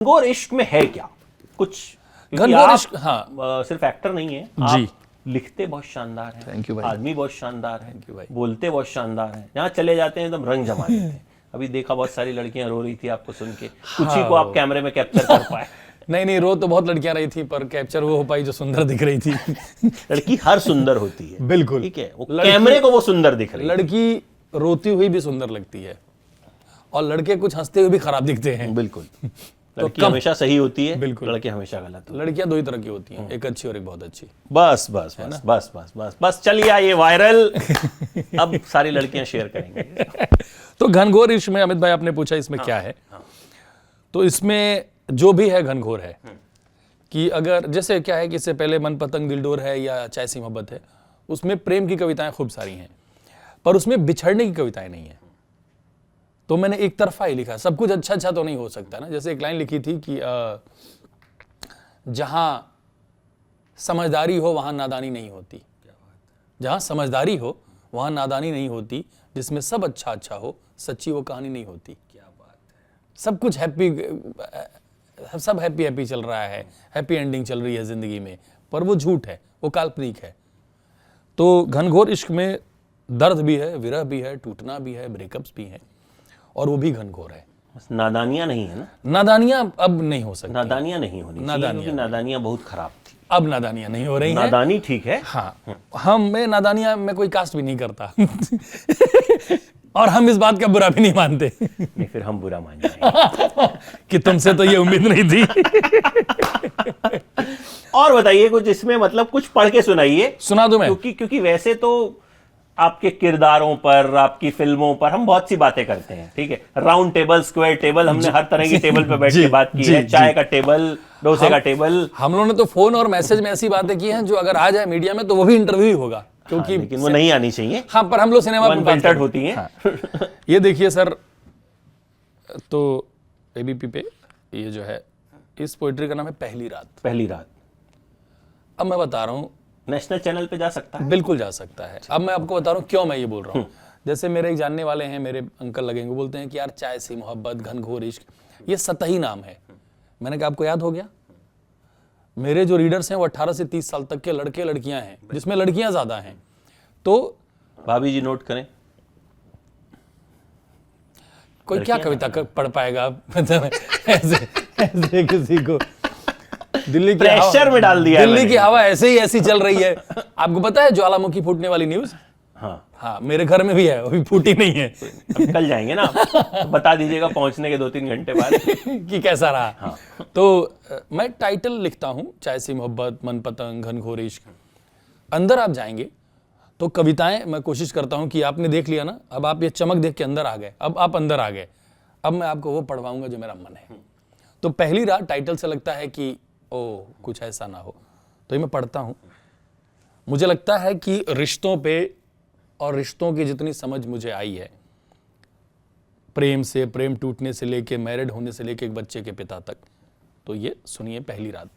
घनघोर इश्क में है क्या कुछ? घनघोर इश्क, हाँ, सिर्फ एक्टर नहीं है जी, आप लिखते बहुत शानदार है, थैंक यू भाई, आदमी बहुत शानदार है, थैंक यू भाई, बोलते बहुत शानदार है, जहाँ चले जाते हैं एकदम रंग जमा देते हैं। अभी देखा बहुत सारी लड़कियां रो रही थी आपको सुन के, कुछ ही को आप कैमरे में कैप्चर कर पाए। नहीं रो तो बहुत लड़कियां रही थी, पर कैप्चर वो हो पाई जो सुंदर दिख रही थी। लड़की हर सुंदर होती है, बिल्कुल, ठीक है, वो कैमरे को वो सुंदर दिख रही है। लड़की रोती हुई भी सुंदर लगती है और लड़के कुछ हंसते हुए भी खराब दिखते हैं। बिल्कुल, लड़की हमेशा सही होती है, बिल्कुल, लड़के हमेशा गलत होते हैं। लड़कियां दो ही तरह की होती हैं, एक अच्छी और एक बहुत अच्छी। बस बस बस बस बस बस बस चलिए ये वायरल अब सारी लड़कियां शेयर करेंगे। तो घनघोर इश्क में अमित भाई आपने पूछा इसमें क्या है, तो इसमें जो भी है घनघोर है कि अगर जैसे क्या है कि इससे पहले मन पतंग दिलडोर है या चाय सी मोहब्बत है, उसमें प्रेम की कविताएं खूब सारी हैं, पर उसमें बिछड़ने की कविताएं नहीं है। तो मैंने एक तरफा ही लिखा, सब कुछ अच्छा अच्छा तो नहीं हो सकता ना। जैसे एक लाइन लिखी थी कि जहां समझदारी हो वहां नादानी नहीं होती, जहां समझदारी हो वहां नादानी नहीं होती, जिसमें सब अच्छा अच्छा हो सच्ची वो कहानी नहीं होती। क्या बात है, सब कुछ हैप्पी, सब हैप्पी हैप्पी चल रहा है, हैप्पी एंडिंग चल रही है जिंदगी में, पर वो झूठ है, वो काल्पनिक है। तो घनघोर इश्क में दर्द भी है, विरह भी है, टूटना भी है, ब्रेकअप्स भी हैं, और वो भी घनघोर है। नादानियां नहीं है ना, नादानियां अब नहीं हो सकती, नादानियां नहीं होनी चाहिए, क्योंकि नादानियां बहुत खराब थी। अब नादानियां नहीं हो रही हैं। नादानी ठीक है, हाँ, मैं नादानियां में कोई कास्ट भी नहीं करता। और हम इस बात का बुरा भी नहीं मानते। नहीं, फिर हम बुरा मान जाएंगे कि तुमसे तो ये उम्मीद नहीं थी। और बताइए कुछ इसमें, मतलब कुछ पढ़ के सुनाइए। सुना दूं मैं? क्योंकि वैसे तो आपके किरदारों पर, आपकी फिल्मों पर हम बहुत सी बातें करते हैं, ठीक है, राउंड टेबल, स्क्वायर टेबल, हमने हर तरह की टेबल पे बैठ के बात की है, चाय का टेबल, डोसे का टेबल। हम लोगों ने तो फोन और मैसेज में ऐसी बातें की हैं जो अगर आ जाए मीडिया में तो वो भी इंटरव्यू ही होगा, क्योंकि लेकिन वो नहीं आनी चाहिए। हाँ, पर हम लोग सिनेमा में बात करते होती हैं। हाँ। ये देखिए सर, तो एबीपी पे ये जो है, इस पोएट्री का नाम है पहली रात। पहली रात। अब मैं बता रहा हूँ, नेशनल चैनल पे जा सकता है? बिल्कुल जा सकता है। अब मैं आपको बता रहा हूँ क्यों मैं ये बोल रहा हूँ। जैसे मेरे एक जानने वाले हैं, मेरे अंकल लगेंगे, बोलते हैं कि यार चाय सी मोहब्बत, घनघोर इश्क, ये सतही नाम है। मैंने कहा आपको याद हो गया? मेरे जो रीडर्स हैं वो 18 से 30 साल तक के लड़के लड़कियां हैं, जिसमें लड़कियां ज्यादा हैं। तो भाभी जी नोट करें, कोई क्या कविता पढ़ पाएगा ऐसे किसी को? दिल्ली की प्रेशर में डाल दिया, दिल्ली की हवा ऐसे ही ऐसी चल रही है। आपको पता है ज्वालामुखी फूटने वाली न्यूज? हाँ, मेरे घर में भी है, अभी फूटी नहीं है। अब कल जाएंगे ना, तो बता दीजिएगा पहुंचने के 2-3 घंटे बाद कि कैसा रहा। हाँ। तो मैं टाइटल लिखता हूँ, चाय सी मोहब्बत, मन पतंग, घनघोर इश्क। अंदर आप जाएंगे तो कविताएं मैं कोशिश करता हूँ कि आपने देख लिया ना, अब आप ये चमक देख के अंदर आ गए, अब आप अंदर आ गए, अब मैं आपको वो पढ़वाऊंगा जो मेरा मन है। तो पहली रात टाइटल से लगता है कि ओ कुछ ऐसा ना हो, तो ये मैं पढ़ता हूँ। मुझे लगता है कि रिश्तों पे और रिश्तों की जितनी समझ मुझे आई है, प्रेम से, प्रेम टूटने से लेके मैरिड होने से लेके एक बच्चे के पिता तक, तो ये सुनिए पहली रात।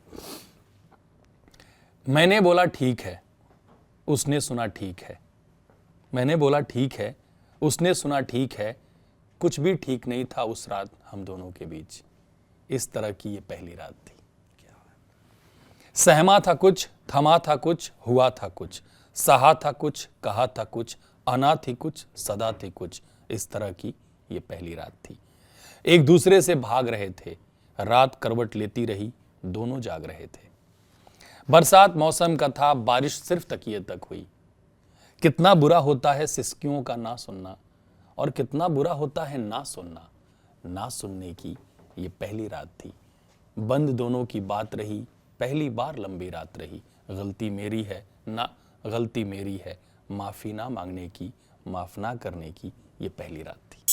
मैंने बोला ठीक है, उसने सुना ठीक है। मैंने बोला ठीक है, उसने सुना ठीक है। कुछ भी ठीक नहीं था उस रात हम दोनों के बीच। इस तरह की ये पहली रात थी। सहमा था कुछ, थमा था कुछ, हुआ था कुछ, सहा था कुछ, कहा था कुछ, अना थी कुछ, सदा थी कुछ। इस तरह की ये पहली रात थी। एक दूसरे से भाग रहे थे, रात करवट लेती रही, दोनों जाग रहे थे। बरसात मौसम का था, बारिश सिर्फ तकिए तक हुई। कितना बुरा होता है सिसकियों का ना सुनना, और कितना बुरा होता है ना सुनना। ना सुनने की ये पहली रात थी। बंद दोनों की बात रही, पहली बार लंबी रात रही। गलती मेरी है ना, गलती मेरी है, माफी ना मांगने की, माफ ना करने की ये पहली रात थी।